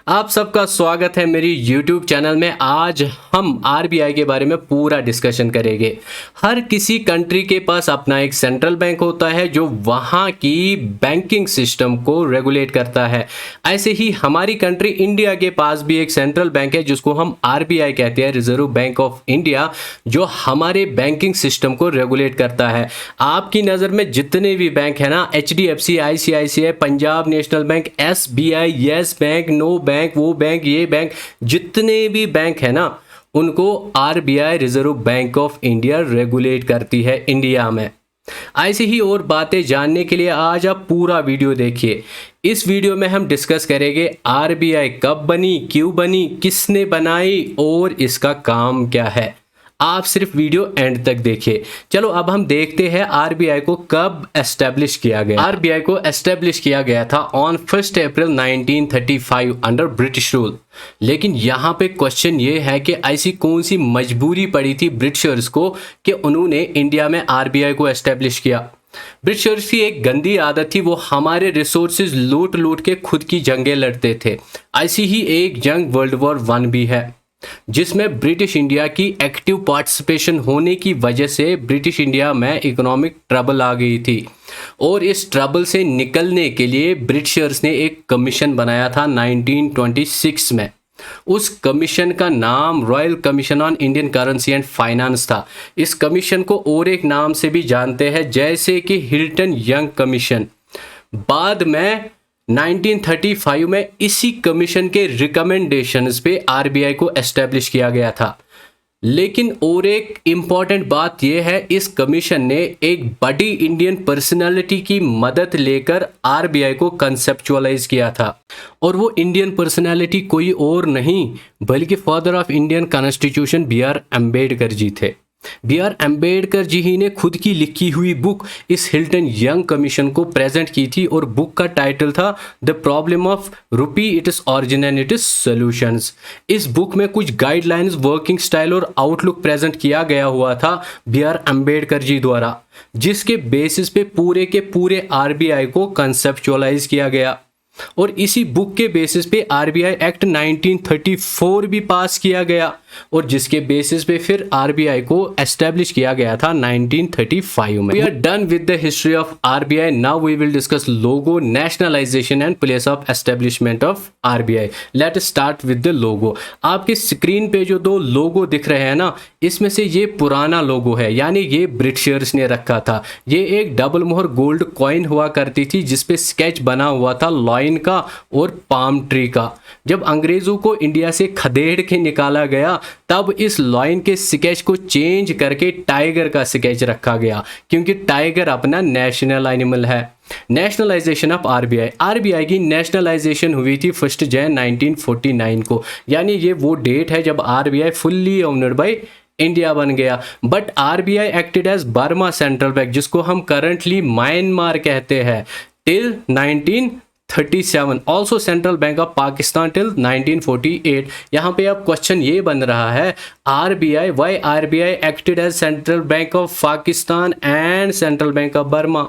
आप सबका स्वागत है मेरी YouTube चैनल में। आज हम आरबीआई के बारे में पूरा डिस्कशन करेंगे। हर किसी कंट्री के पास अपना एक सेंट्रल बैंक होता है जो वहाँ की बैंकिंग सिस्टम को रेगुलेट करता है। ऐसे ही हमारी कंट्री इंडिया के पास भी एक सेंट्रल बैंक है जिसको हम आरबीआई कहते हैं, रिजर्व बैंक ऑफ इंडिया, जो हमारे बैंकिंग सिस्टम को रेगुलेट करता है। आपकी नज़र में जितने भी बैंक है ना, HDFC, ICICI, Punjab national bank, SBI, yes bank, no bank, वो बैंक, ये बैंक, जितने भी बैंक है ना, उनको RBI reserve bank of India regulate करती है इंडिया में। ऐसी ही और बातें जानने के लिए आज आप पूरा वीडियो देखिए। इस वीडियो में हम डिस्कस करेंगे आरबीआई कब बनी, क्यों बनी, किसने बनाई और इसका काम क्या है। आप सिर्फ वीडियो एंड तक देखिए। चलो अब हम देखते हैं आरबीआई को कब एस्टेब्लिश किया गया। आरबीआई को एस्टेब्लिश किया गया था on 1 April 1935 under British rule. लेकिन यहाँ पे क्वेश्चन ये है कि ऐसी कौन सी मजबूरी पड़ी थी ब्रिटिशर्स को कि उन्होंने इंडिया में आरबीआई को एस्टेब्लिश किया। ब्रिटिशर्स की एक गंदी आदत थी, वो हमारे रिसोर्सेज लूट लूट के खुद की जंगें लड़ते थे। ऐसी ही एक जंग वर्ल्ड वॉर 1 भी है जिसमें ब्रिटिश इंडिया की एक्टिव पार्टिसिपेशन होने की वजह से ब्रिटिश इंडिया में इकोनॉमिक ट्रबल आ गई थी और इस ट्रबल से निकलने के लिए ब्रिटिशर्स ने एक कमीशन बनाया था 1926 में। उस कमीशन का नाम royal commission on Indian currency and finance था। इस कमीशन को और एक नाम से भी जानते हैं, जैसे कि हिल्टन यंग कमीशन। बाद में 1935 में इसी कमीशन के रिकमेंडेशंस पे आरबीआई को एस्टेब्लिश किया गया था। लेकिन और एक इम्पॉर्टेंट बात यह है, इस कमीशन ने एक बड़ी इंडियन पर्सनालिटी की मदद लेकर आरबीआई को कंसेप्चुअलाइज किया था। और वो इंडियन पर्सनालिटी कोई और नहीं बल्कि father of Indian constitution BR Ambedkar ji थे। BR अम्बेडकर जी ही ने खुद की लिखी हुई बुक इस हिल्टन यंग कमीशन को प्रेजेंट की थी और बुक का टाइटल था the problem of rupee, its origin and it's solutions. इस बुक में कुछ गाइडलाइंस, वर्किंग स्टाइल और आउटलुक प्रेजेंट किया गया हुआ था BR अम्बेडकर जी द्वारा, जिसके बेसिस पे पूरे के पूरे आरबीआई को कंसेप्चुअलाइज किया गया। और इसी बुक के बेसिस पे आरबीआई एक्ट 1934 भी पास किया गया और जिसके बेसिस पे फिर आरबीआई को एस्टेब्लिश किया गया था 1935 में। We are done with the history of RBI. Now we will discuss logo, nationalization and place of establishment of RBI. Let us start with the logo. आपकी स्क्रीन पे जो दो लोगो दिख रहे हैं ना, इसमें से ये पुराना लोगो है, यानी ये ब्रिटिशर्स ने रखा था। ये एक डबल मोहर गोल्ड कॉइन हुआ करती थी जिसपे स्केच बना हुआ था लॉयन का और पाम ट्री का। जब अंग्रेजों को इंडिया से खदेड़ के निकाला गया तब इस लॉयन के स्केच को चेंज करके टाइगर का स्केच रखा गया, क्योंकि टाइगर अपना नेशनल एनिमल है। Nationalisation of RBI. आरबीआई की नेशनलाइजेशन हुई थी 1 जनवरी 1949 को, यानी ये वो डेट है जब RBI fully owned by India बन गया। But RBI acted as Burma central bank, जिसको हम करंटली म्यांमार कहते हैं, till 1937। Also central bank of Pakistan till 1948। यहाँ पे अब क्वेश्चन ये बन रहा है, RBI, why RBI acted as central bank of Pakistan and central bank of Burma.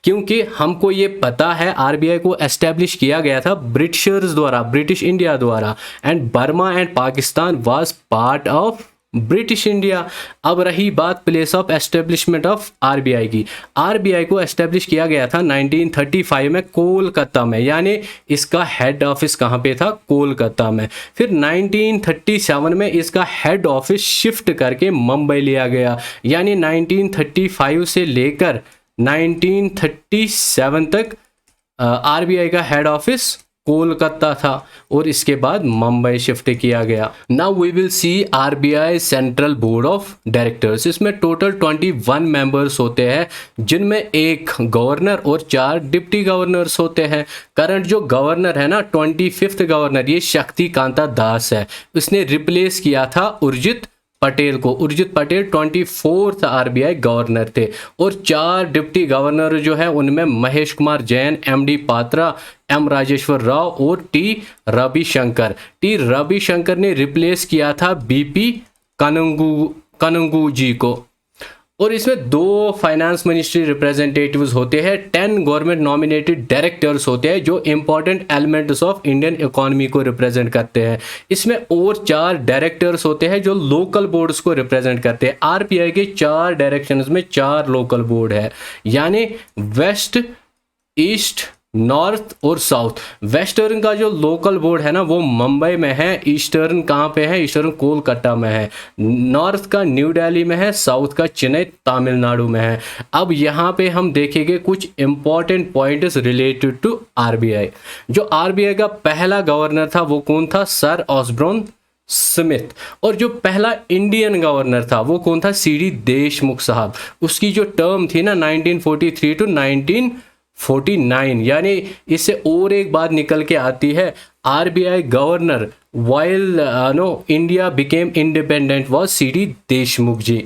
क्योंकि हमको ये पता है आरबीआई को एस्टेब्लिश किया गया था ब्रिटिशर्स द्वारा, ब्रिटिश इंडिया द्वारा, and Burma and Pakistan was part of British India. अब रही बात place of establishment of RBI की। आरबीआई को एस्टेब्लिश किया गया था 1935 में कोलकाता में, यानी इसका हेड ऑफिस कहाँ पे था? कोलकाता में। फिर 1937 में इसका हेड ऑफिस शिफ्ट करके मुंबई लिया गया, यानी 1935 से लेकर 1937 तक आरबीआई का हेड ऑफिस कोलकाता था और इसके बाद मुंबई शिफ्ट किया गया। Now we will see RBI central board of directors. इसमें टोटल 21 मेंबर्स होते हैं, जिनमें एक गवर्नर और 4 डिप्टी गवर्नर्स होते हैं। करंट जो गवर्नर है ना, 25th गवर्नर, ये शक्ति कांता दास है। उसने रिप्लेस किया था उर्जित पटेल को। Urjit Patel 24th RBI governor थे। और 4 डिप्टी गवर्नर जो है उनमें महेश कुमार जैन, MD पात्रा, M राजेश्वर राव और T रविशंकर। T रविशंकर ने रिप्लेस किया था BP कनंगू जी को। और इसमें 2 फाइनेंस मिनिस्ट्री रिप्रेजेंटेटिव्स होते हैं, 10 गवर्नमेंट नॉमिनेटेड डायरेक्टर्स होते हैं जो important elements of Indian economy को रिप्रेजेंट करते हैं। इसमें और 4 डायरेक्टर्स होते हैं जो लोकल बोर्ड्स को रिप्रेजेंट करते हैं। आरबीआई के 4 डायरेक्शंस में 4 लोकल बोर्ड है, यानी वेस्ट, ईस्ट, नॉर्थ और साउथ। वेस्टर्न का जो लोकल बोर्ड है ना वो मुंबई में है, ईस्टर्न कहाँ पे है, ईस्टर्न कोलकाता में है, नॉर्थ का न्यू दिल्ली में है, साउथ का चेन्नई तमिलनाडु में है। अब यहाँ पे हम देखेंगे कुछ important points related to RBI. जो आरबीआई का पहला गवर्नर था वो कौन था, सर ऑसबॉर्न स्मिथ। और जो पहला इंडियन गवर्नर था वो कौन था, सीडी देशमुख साहब। उसकी जो टर्म थी ना 1943 टू 1949, यानी इससे और एक बात निकल के आती है, RBI governor while India became independent was CD Deshmukh ji.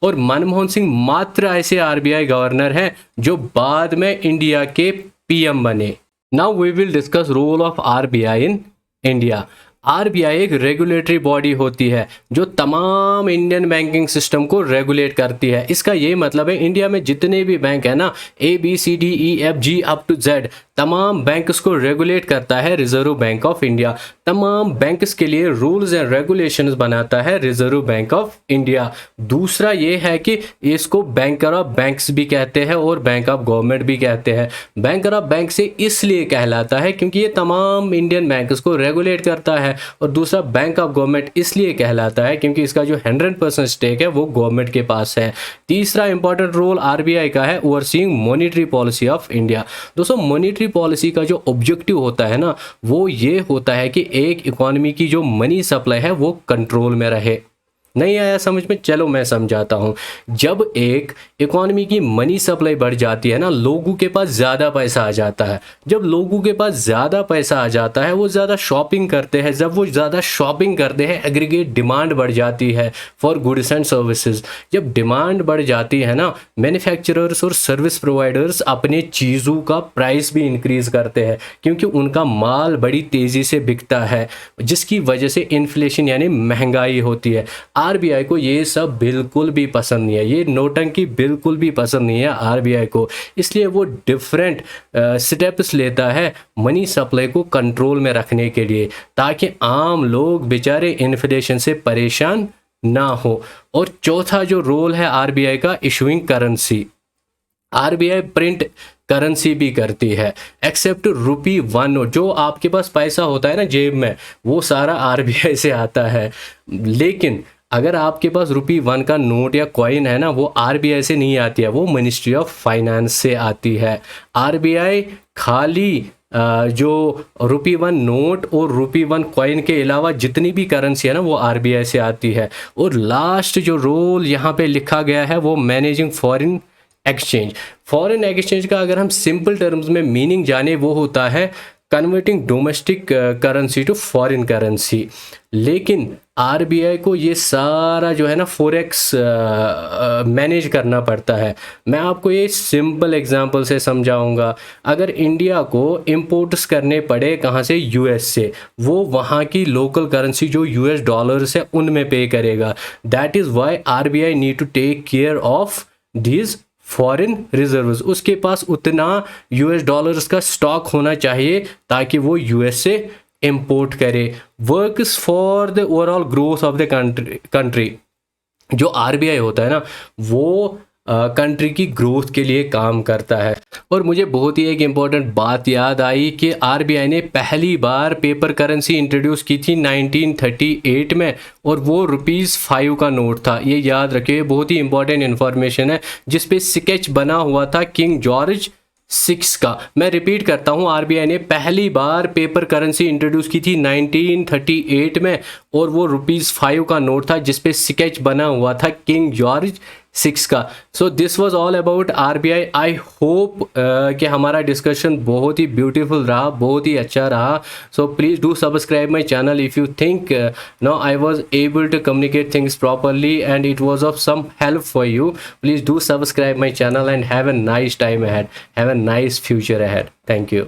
और मनमोहन सिंह मात्र ऐसे आरबीआई गवर्नर हैं जो बाद में इंडिया के पीएम बने। Now we will discuss role of RBI in India. RBI एक रेगुलेटरी बॉडी होती है जो तमाम इंडियन बैंकिंग सिस्टम को रेगुलेट करती है। इसका ये मतलब है इंडिया में जितने भी बैंक है ना, ABCDEFG अप टू Z, तमाम बैंक्स को रेगुलेट करता है रिजर्व बैंक ऑफ इंडिया। तमाम बैंक्स के लिए रूल्स एंड रेगुलेशंस बनाता है रिजर्व बैंक ऑफ इंडिया। दूसरा ये है कि इसको बैंकर ऑफ बैंक्स भी कहते हैं और बैंक ऑफ गवर्नमेंट भी कहते हैं। बैंकर ऑफ बैंक से इसलिए कहलाता है क्योंकि ये तमाम इंडियन बैंक्स को रेगुलेट करता है, और दूसरा बैंक ऑफ गवर्नमेंट इसलिए कहलाता है क्योंकि इसका जो 100% स्टेक है वो गवर्नमेंट के पास है। तीसरा इंपॉर्टेंट रोल आरबीआई का है overseeing monetary policy of India. दोस्तों मॉनेटरी पॉलिसी का जो ऑब्जेक्टिव होता है ना वो ये होता है कि एक इकोनॉमी की जो मनी सप्लाई है वो कंट्रोल में रहे। नहीं आया समझ में, चलो मैं समझाता हूँ। जब एक इकोनॉमी की मनी सप्लाई बढ़ जाती है ना, लोगों के पास ज़्यादा पैसा आ जाता है। जब लोगों के पास ज़्यादा पैसा आ जाता है वो ज़्यादा शॉपिंग करते हैं। जब वो ज़्यादा शॉपिंग करते हैं एग्रीगेट डिमांड बढ़ जाती है फॉर गुड्स एंड सर्विसेज। जब डिमांड बढ़ जाती है ना, मैन्युफैक्चरर्स और सर्विस प्रोवाइडर्स अपने चीज़ों का प्राइस भी इंक्रीज़ करते हैं क्योंकि उनका माल बड़ी तेज़ी से बिकता है, जिसकी वजह से इन्फ्लेशन यानी महंगाई होती है। आरबीआई को ये सब बिल्कुल भी पसंद नहीं है, ये नोटंकी बिल्कुल भी पसंद नहीं है आरबीआई को। इसलिए वो डिफरेंट स्टेप्स लेता है मनी सप्लाई को कंट्रोल में रखने के लिए, ताकि आम लोग बेचारे इन्फ्लेशन से परेशान ना हो। और चौथा जो रोल है आरबीआई का, issuing currency. RBI print currency भी करती है एक्सेप्ट ₹1 नोट। जो आपके पास पैसा होता है ना जेब में, वो सारा आरबीआई से आता है। लेकिन अगर आपके पास ₹1 का नोट या कॉइन है ना, वो आरबीआई से नहीं आती है, वो मिनिस्ट्री ऑफ फाइनेंस से आती है। आरबीआई खाली जो ₹1 नोट और ₹1 कॉइन के अलावा जितनी भी करेंसी है ना वो आरबीआई से आती है। और लास्ट जो रोल यहाँ पे लिखा गया है वो managing foreign exchange. Foreign exchange का अगर हम सिंपल टर्म्स में मीनिंग जाने, वो होता है converting domestic currency to foreign currency. लेकिन आरबीआई को ये सारा जो है ना फॉरेक्स मैनेज करना पड़ता है। मैं आपको ये सिंपल एग्जांपल से समझाऊंगा। अगर इंडिया को इंपोर्ट्स करने पड़े कहाँ से, यूएस से, वो वहाँ की लोकल करेंसी जो यूएस डॉलर्स है उनमें पे करेगा। That is why RBI need to take care of these foreign reserves. उसके पास उतना यूएस डॉलर्स का स्टॉक होना चाहिए ताकि वो यूएस से इंपोर्ट करे। Works for the overall growth of the country. जो आरबीआई होता है ना वो कंट्री की ग्रोथ के लिए काम करता है। और मुझे बहुत ही एक इम्पॉर्टेंट बात याद आई कि आरबीआई ने पहली बार पेपर करेंसी इंट्रोड्यूस की थी 1938 में, और वो ₹5 का नोट था। ये याद रखिए, बहुत ही इंपॉर्टेंट इन्फॉर्मेशन है, जिस पे स्केच बना हुआ था किंग जॉर्ज 6 का। मैं रिपीट करता हूँ, आरबीआई ने पहली बार पेपर करेंसी इंट्रोड्यूस की थी 1938 में, और वो ₹5 का नोट था जिस पे स्केच बना हुआ था किंग जॉर्ज 6 का। So this was all about RBI. I hope कि हमारा डिस्कशन बहुत ही ब्यूटीफुल रहा, बहुत ही अच्छा रहा। So please do subscribe my channel if you think know I was able to communicate things properly and it was of some help for you. Please do subscribe my channel and have a nice time ahead. Have a nice future ahead. Thank you.